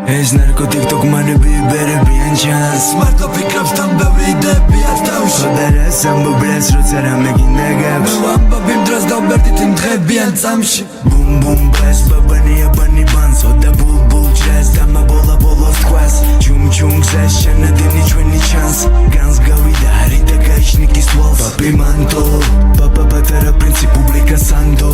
ეს ნარკოტიკ მანები ბერებიან ჩანს მარტო ფიქრებს თან ბევრი იდეები არ თავში ხოდარას ამბობლეს როცა რამე გინდა გაქვს ამბობ იმ დროს დავბერდით იმ დღებიან წამში ბუმ ბუმ ბას ბაბანია ბანი ბანსო და ბულბულ ჯაზ დამაბოლა ბოლოს თქواس ჩუმ ჩუმ გზას შენადენი ჩვენი ჩანს განს გავიდა არი და გაიშნიკის თვალს პაპი მანტო პაპა პატარა პრინცი პუბლიკა სანდო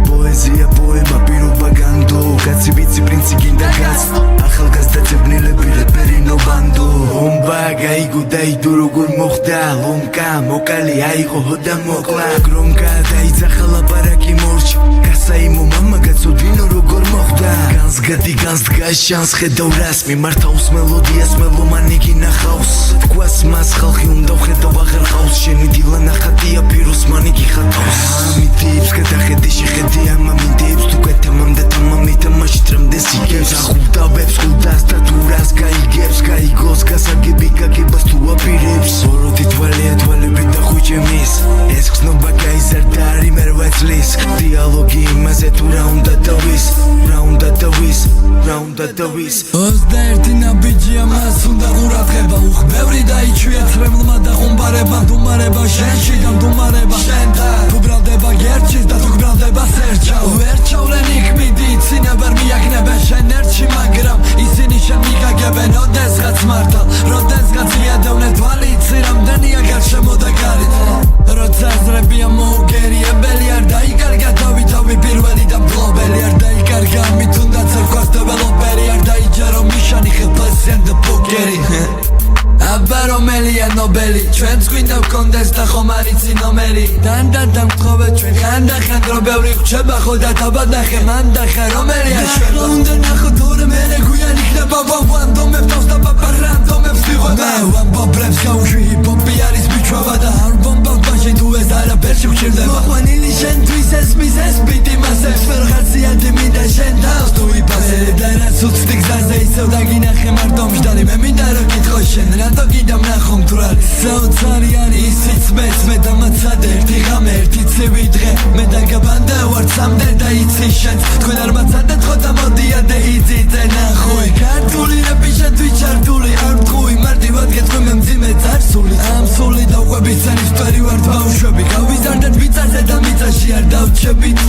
პოეზია პოემა პირობა განდო კაცი ვიცი პრინცი გინდა გას ახალგაზრდა ძებნილები რეპერინო ბანდო ომბა გაიგო დაიდო როგორ მოხდა ლომკა მოკალი აიღო ჰოდა მოკლა გრომკა დაიძახა ლაპარაკი მორჩ გასაიმო მამა გაწოდინო როგორ მოხდა განს გადი განს დგას შანს ხედავ რას მიმართავს მელოდიას მელომანი გინახავს თქواس მას ხალხი უნდა ხედავ აღარ ყავს შენი დილა ნახატია პიროსმანი გიხატავს ამიტებს გადახედი შეხედი ამამინდებს თუ გეთამამ და თამამით ამაში ტრამდეს იგებს ახუდავებს ხუდას და თურას გაიგებს გაიგოს გასაგები გაგებას თუ აპირებს ოროთი თვალია თვალები და ხუჭემის ეს ხსნობა გაიზარდა არ იმერვაცლის დიალოგი იმაზე თუ რა უნდა დავის რა უნდა დავის რა უნდა დავის 21 ნაბიჯია მას უნდა ყურადღება უხბევრი დაიჩვია ცრემლმა და ხუმბარება დუმარება შენში და დუმარება შენთან თუ ბრალდება გერჩის და თუ ბრალდება სერჩავ ვერ ჩავლენ იქ მიდი ცინებარ მიაგნებენ შენ ერთში მაგრამ ისინი შენ მიგაგებენ ოდესღაც მართალ როდესღაც მიადევნე თვალი იცი რამდენია გარშემო და გარეთ როცა აზრებია მოუგერიებელი არ დაიკარგა თავი პირველი და ბლობელი არ დაიკარგა ამით უნდა ცერქვას დეველოპერი არ დაიჯარო მიშანი ხელფასიან და პოკერი აბა რომელია ნობელი ჩვენც გვინდა ვქონდეს და ხომ არ იცი ნომერი დანდა დამთხოვე ჩვენ ხანდახან დრო ბევრი ხვდება ხო და დაბადახე მან დახე რომელია შვება უნდა ნახო თორე მერე გვიან იქნება ვანდომებს თავს და პაპარანდომებს ვიღება ვამბობრებს გავუშვი ჰიპ-ჰოპი არის ბიჩვება და არ ბომბავ ბაში თუ ეს არაფერში ვჭირდება მოყვანილი შენთვის ესმის ეს ბიტი მასებს ვერ ხარციანდი მინდა შენ თავს თუ იფასე და რაც უცდი გზაზე ისევ დაგინახე მარტო მждали მე მინდა რომ კითხო შენ რატო კიდამ ნახომ თუ არის საოცარი არის ისიც მე და მაცადე ერთი ღამე ერთი ცივი დღე მე და გაბანდა ვარ სამდე და იცი შენ თქვენ არ მაცადეთ ხო და მოდიადე იცით ნახوي ქართული რეპი შენთვის ჩართული არ მტყუი მარტივად გეტყვი მე მძიმე წარსული ამ სული და ყვებით სანის ფერი ვარ ბავშვები გავიზარდეთ მიწაზე და მიწაში არ დავჩებით